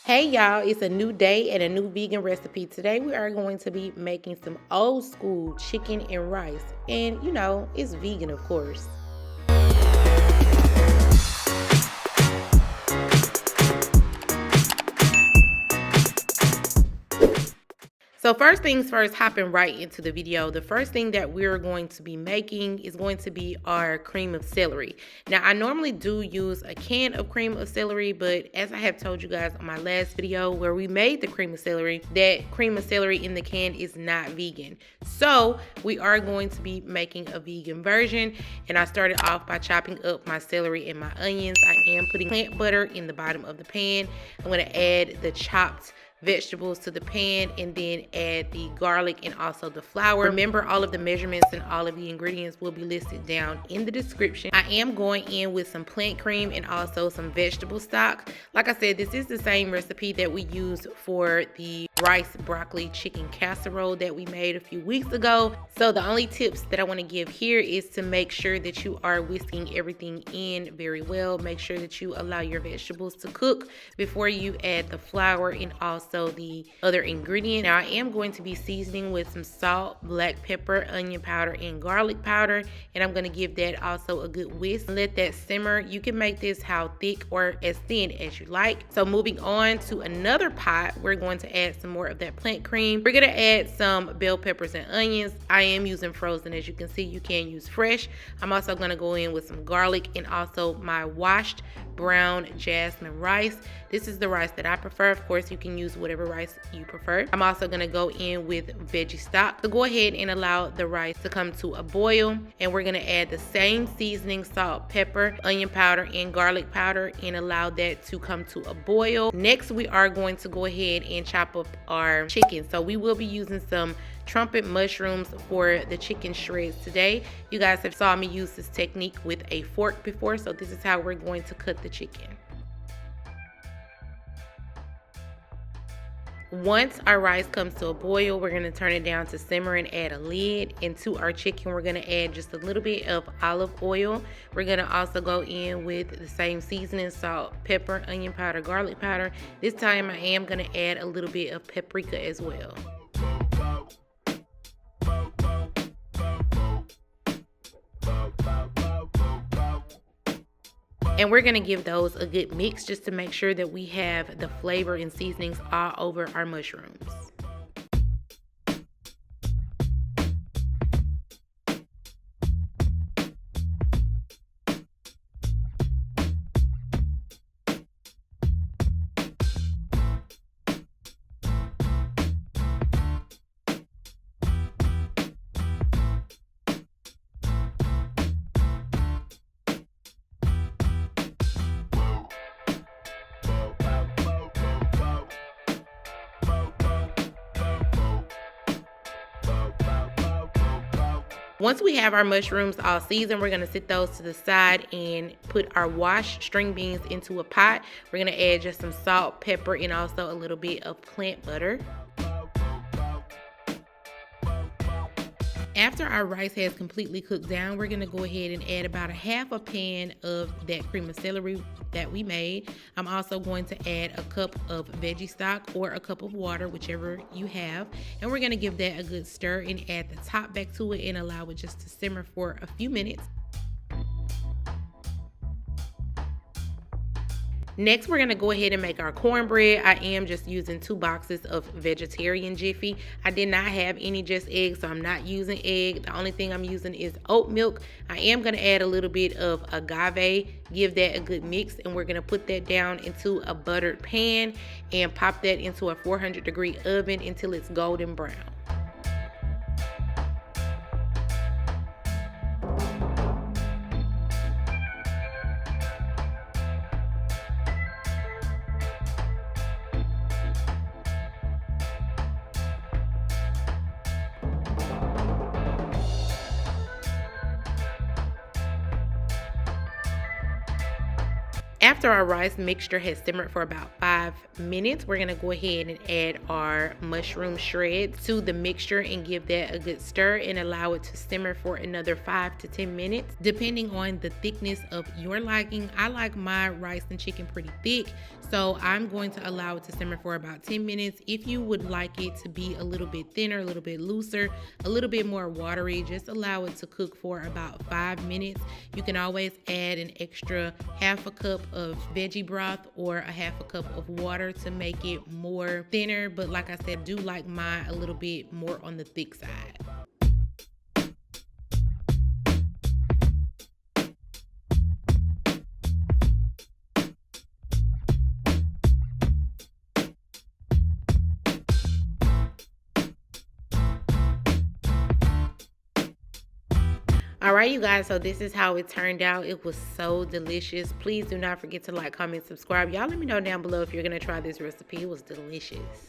Hey y'all, it's a new day and a new vegan recipe. Today we are going to be making some old school chicken and rice. And it's vegan, of course. So first things first, hopping right into the video. The first thing that we're going to be making is going to be our cream of celery. Now, I normally do use a can of cream of celery, but as I have told you guys on my last video where we made the cream of celery, that cream of celery in the can is not vegan. So we are going to be making a vegan version. And I started off by chopping up my celery and my onions. I am putting plant butter in the bottom of the pan. I'm going to add the chopped vegetables to the pan and then add the garlic and also the flour. Remember, all of the measurements and all of the ingredients will be listed down in the description. I am going in with some plant cream and also some vegetable stock. Like I said, this is the same recipe that we used for the rice broccoli chicken casserole that we made a few weeks ago. So the only tips that I want to give here is to make sure that you are whisking everything in very well. Make sure that you allow your vegetables to cook before you add the flour and also the other ingredient. Now I am going to be seasoning with some salt, black pepper, onion powder, and garlic powder, and I'm going to give that also a good whisk. Let that simmer. You can make this how thick or as thin as you like. So moving on to another pot, we're going to add some more of that plant cream. We're going to add some bell peppers and onions. I am using frozen. As you can see, you can use fresh. I'm also going to go in with some garlic and also my washed brown jasmine rice. This is the rice that I prefer. Of course, you can use whatever rice you prefer. I'm also going to go in with veggie stock. So go ahead and allow the rice to come to a boil, and we're going to add the same seasoning, salt, pepper, onion powder, and garlic powder, and allow that to come to a boil. Next, we are going to go ahead and chop up our chicken. So we will be using some trumpet mushrooms for the chicken shreds today. You guys have saw me use this technique with a fork before, so this is how we're going to cut the chicken. Once our rice comes to a boil, we're going to turn it down to simmer and add a lid. And to our chicken, we're going to add just a little bit of olive oil. We're going to also go in with the same seasoning, salt, pepper, onion powder, garlic powder. This time I am going to add a little bit of paprika as well. And we're going to give those a good mix just to make sure that we have the flavor and seasonings all over our mushrooms. Once we have our mushrooms all seasoned, we're going to set those to the side and put our washed string beans into a pot. We're going to add just some salt, pepper, and also a little bit of plant butter. After our rice has completely cooked down, we're going to go ahead and add about a half a pan of that cream of celery that we made. I'm also going to add a cup of veggie stock or a cup of water, whichever you have. And we're going to give that a good stir and add the top back to it and allow it just to simmer for a few minutes. Next, we're going to go ahead and make our cornbread. I am just using 2 boxes of vegetarian Jiffy. I did not have any just eggs, so I'm not using egg. The only thing I'm using is oat milk. I am going to add a little bit of agave, give that a good mix, and we're going to put that down into a buttered pan and pop that into a 400-degree oven until it's golden brown. After our rice mixture has simmered for about 5 minutes, we're gonna go ahead and add our mushroom shreds to the mixture and give that a good stir and allow it to simmer for another 5 to 10 minutes, depending on the thickness of your liking. I like my rice and chicken pretty thick, so I'm going to allow it to simmer for about 10 minutes. If you would like it to be a little bit thinner, a little bit looser, a little bit more watery, just allow it to cook for about 5 minutes. You can always add an extra half a cup of veggie broth or a half a cup of water to make it more thinner, but like I said, do like mine a little bit more on the thick side. All right, you guys, so this is how it turned out. It was so delicious. Please do not forget to like, comment, subscribe. Y'all let me know down below if you're going to try this recipe. It was delicious.